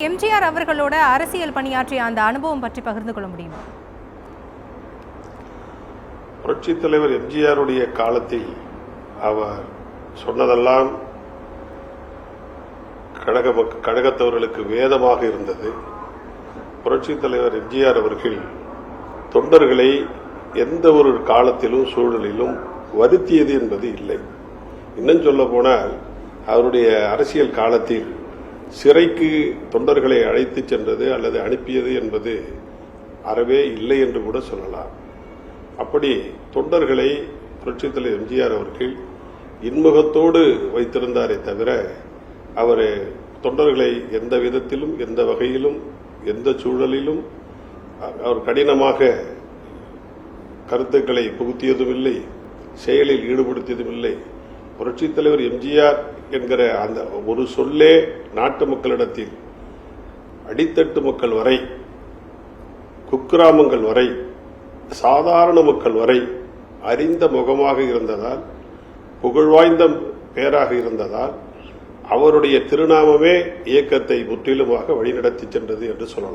எம்ஜிஆர் அவர்களோட அரசியல் பணியாற்றிய அந்த அனுபவம் பற்றி பகிர்ந்து கொள்ள முடியுமா? புரட்சித் தலைவர் எம்ஜிஆருடைய காலத்தில் அவர் சொன்னதெல்லாம் கழகத்தவர்களுக்கு வேதமாக இருந்தது. புரட்சித் தலைவர் எம்ஜிஆர் அவர்கள் தொண்டர்களை எந்த ஒரு காலத்திலும் சூழலிலும் வருத்தியது என்பது இல்லை. இன்னும் சொல்ல போனால் அவருடைய அரசியல் காலத்தில் சிறைக்கு தொண்டர்களை அழைத்து சென்றது அல்லது அனுப்பியது என்பது அறவே இல்லை என்று கூட சொல்லலாம். அப்படி தொண்டர்களை புரட்சித் தலைவர் எம்ஜிஆர் அவர்கள் இன்முகத்தோடு வைத்திருந்தாரே தவிர அவர் தொண்டர்களை எந்த விதத்திலும் எந்த வகையிலும் எந்த சூழலிலும் அவர் கடினமாக கருத்துக்களை புகுத்தியதும் இல்லை, செயலில் ஈடுபடுத்தியதும் இல்லை. புரட்சித் தலைவர் எம்ஜிஆர் என்கிற அந்த ஒரு சொல்லே நாட்டு மக்களிடத்தில் அடித்தட்டு மக்கள் வரை, குக்கிராமங்கள் வரை, சாதாரண மக்கள் வரை அறிந்த முகமாக இருந்ததால், புகழ்வாய்ந்த பேராக இருந்ததால் அவருடைய திருநாமமே இயக்கத்தை முற்றிலுமாக வழிநடத்தி சென்றது என்று சொல்லலாம்.